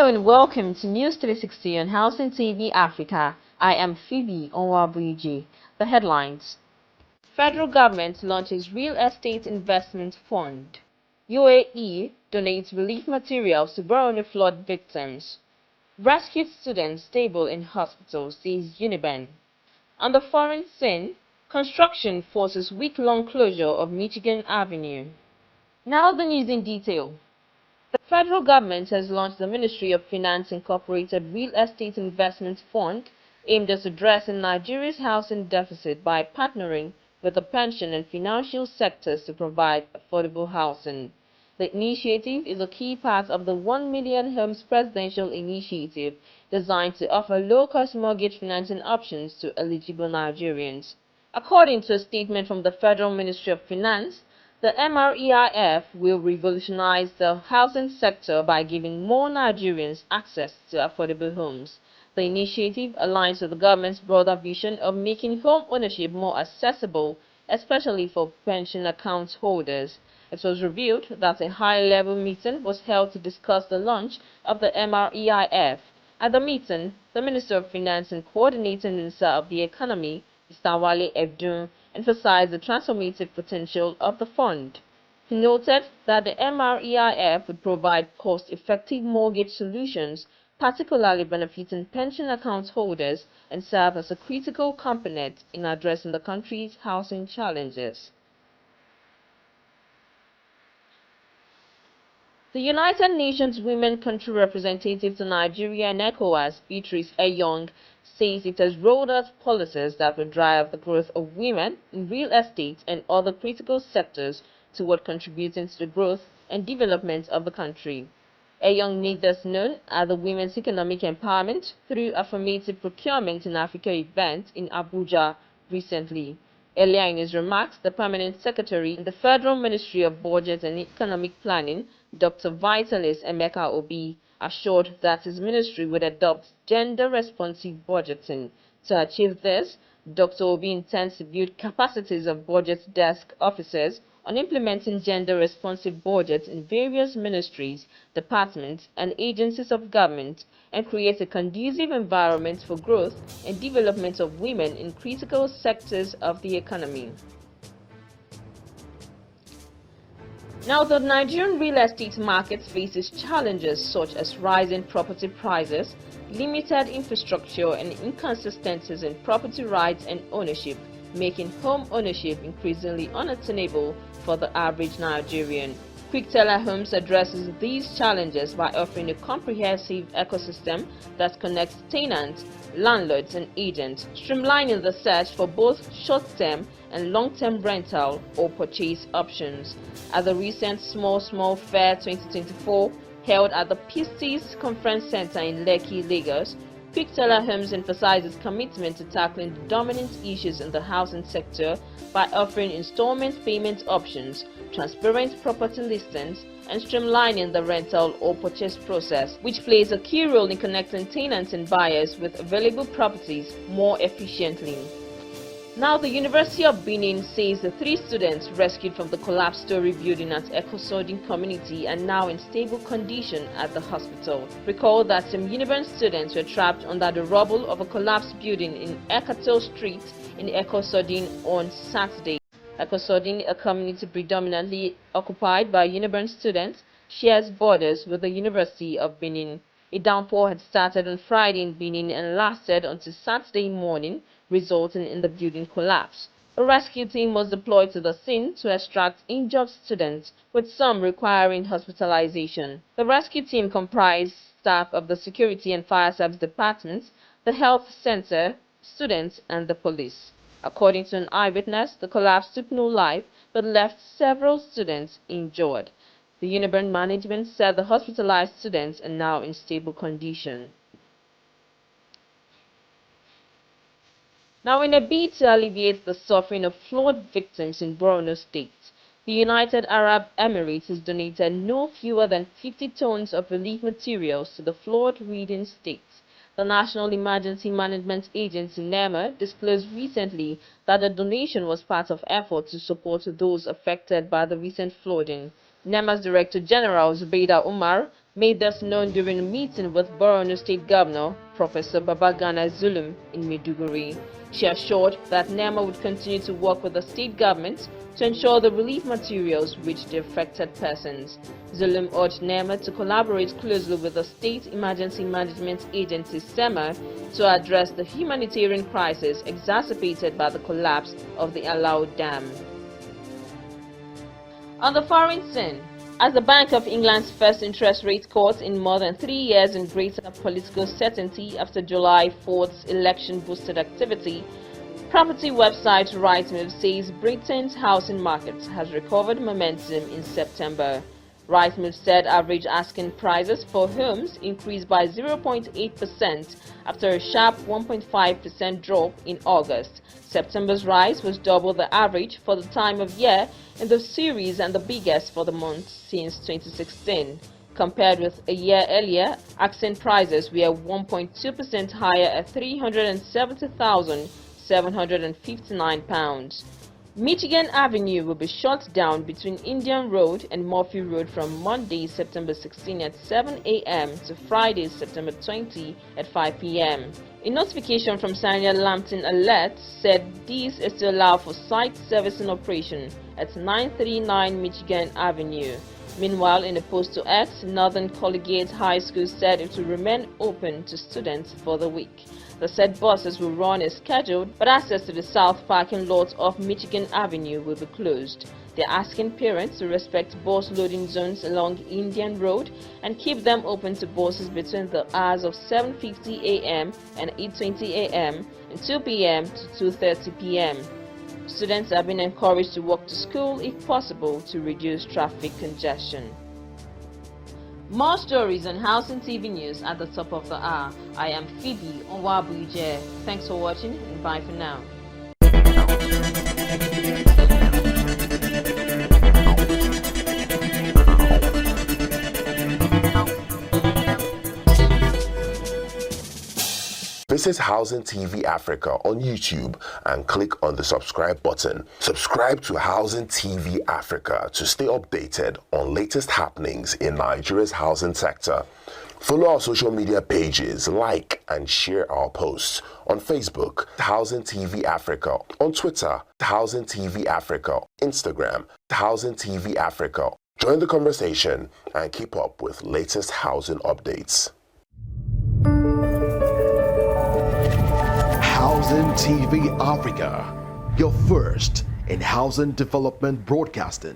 and welcome to News 360 on Housing TV Africa. I am Phoebe Onwabuiji. The headlines: Federal government launches Real Estate Investment Fund. UAE donates relief materials to Borno flood victims. Rescued students stable in hospital, says Uniben. On the foreign scene, construction forces week-long closure of Michigan Avenue. Now the news in detail. The federal government has launched the Ministry of Finance Incorporated Real Estate Investment Fund aimed at addressing Nigeria's housing deficit by partnering with the pension and financial sectors to provide affordable housing. The initiative is a key part of the 1 Million Homes Presidential Initiative designed to offer low-cost mortgage financing options to eligible Nigerians. According to a statement from the Federal Ministry of Finance, the MREIF will revolutionize the housing sector by giving more Nigerians access to affordable homes. The initiative aligns with the government's broader vision of making home ownership more accessible, especially for pension account holders. It was revealed that a high-level meeting was held to discuss the launch of the MREIF. At the meeting, the Minister of Finance and Coordinating Minister of the Economy, Mr. Wale Edun, emphasized the transformative potential of the fund. He noted that the MREIF would provide cost-effective mortgage solutions, particularly benefiting pension account holders, and serve as a critical component in addressing the country's housing challenges. The United Nations Women Country Representative to Nigeria and ECOWAS, Beatrice Eyong, says it has rolled out policies that will drive the growth of women in real estate and other critical sectors toward contributing to the growth and development of the country. Eyong made this known at the Women's Economic Empowerment through Affirmative Procurement in Africa event in Abuja recently. Earlier in his remarks, the Permanent Secretary in the Federal Ministry of Budget and Economic Planning, Dr. Vitalis Emeka Obi, assured that his ministry would adopt gender-responsive budgeting. To achieve this, Dr. Obi intends to build capacities of budget desk officers on implementing gender-responsive budgets in various ministries, departments, and agencies of government, and create a conducive environment for growth and development of women in critical sectors of the economy. Now, the Nigerian real estate market faces challenges such as rising property prices, limited infrastructure, and inconsistencies in property rights and ownership, making home ownership increasingly unattainable for the average Nigerian. Quickteller Homes addresses these challenges by offering a comprehensive ecosystem that connects tenants, landlords, and agents, streamlining the search for both short-term and long-term rental or purchase options. At the recent Small Fair 2024 held at the Pistis Conference Center in Lekki, Lagos, Quickteller Homes emphasizes commitment to tackling the dominant issues in the housing sector by offering installment payment options, transparent property listings, and streamlining the rental or purchase process, which plays a key role in connecting tenants and buyers with available properties more efficiently. Now, the University of Benin says the 3 students rescued from the collapsed story building at Ekosodin community are now in stable condition at the hospital. Recall that some Uniben students were trapped under the rubble of a collapsed building in Ekato Street in Ekosodin on Saturday. Ekosodin, a community predominantly occupied by Uniben students, shares borders with the University of Benin. A downpour had started on Friday in Benin and lasted until Saturday morning, resulting in the building collapse. A rescue team was deployed to the scene to extract injured students, with some requiring hospitalization. The rescue team comprised staff of the Security and Fire Service departments, the health center, students, and the police. According to an eyewitness, the collapse took no life but left several students injured. The Uniben management said the hospitalized students are now in stable condition. Now, in a bid to alleviate the suffering of flood victims in Borno State, the United Arab Emirates has donated no fewer than 50 tons of relief materials to the flood-ridden states. The National Emergency Management Agency (NEMA) disclosed recently that the donation was part of efforts to support those affected by the recent flooding. NEMA's Director General Zubeida Umar made this known during a meeting with Borno State Governor Professor Babagana Zulum in Maiduguri. She assured that NEMA would continue to work with the state government to ensure the relief materials reach the affected persons. Zulum urged NEMA to collaborate closely with the State Emergency Management Agency SEMA to address the humanitarian crisis exacerbated by the collapse of the Alau Dam. On the foreign scene, as the Bank of England's first interest rate cut in more than 3 years in greater political certainty after July 4th's election-boosted activity, property website Rightmove says Britain's housing market has recovered momentum in September. Rightmove said average asking prices for homes increased by 0.8% after a sharp 1.5% drop in August. September's rise was double the average for the time of year in the series and the biggest for the month since 2016. Compared with a year earlier, asking prices were 1.2% higher at £370,759. Michigan Avenue will be shut down between Indian Road and Murphy Road from Monday, September 16 at 7 a.m. to Friday, September 20 at 5 p.m. A notification from Sanya Lambton Alert said this is to allow for site servicing operation at 939 Michigan Avenue. Meanwhile, in a post to X, Northern Collegiate High School said it will remain open to students for the week. The said buses will run as scheduled, but access to the south parking lot of Michigan Avenue will be closed. They are asking parents to respect bus loading zones along Indian Road and keep them open to buses between the hours of 7:50 a.m. and 8:20 a.m. and 2 p.m. to 2:30 p.m. Students are being encouraged to walk to school if possible to reduce traffic congestion. More stories on Housing TV News at the top of the hour. I am Phoebe Onwabuje. Thanks for watching and bye for now. Visit Housing TV Africa on YouTube and click on the subscribe button. Subscribe to Housing TV Africa to stay updated on latest happenings in Nigeria's housing sector. Follow our social media pages, like and share our posts on Facebook, Housing TV Africa, on Twitter, Housing TV Africa, Instagram, Housing TV Africa. Join the conversation and keep up with latest housing updates. Housing TV Africa, your first in housing development broadcasting.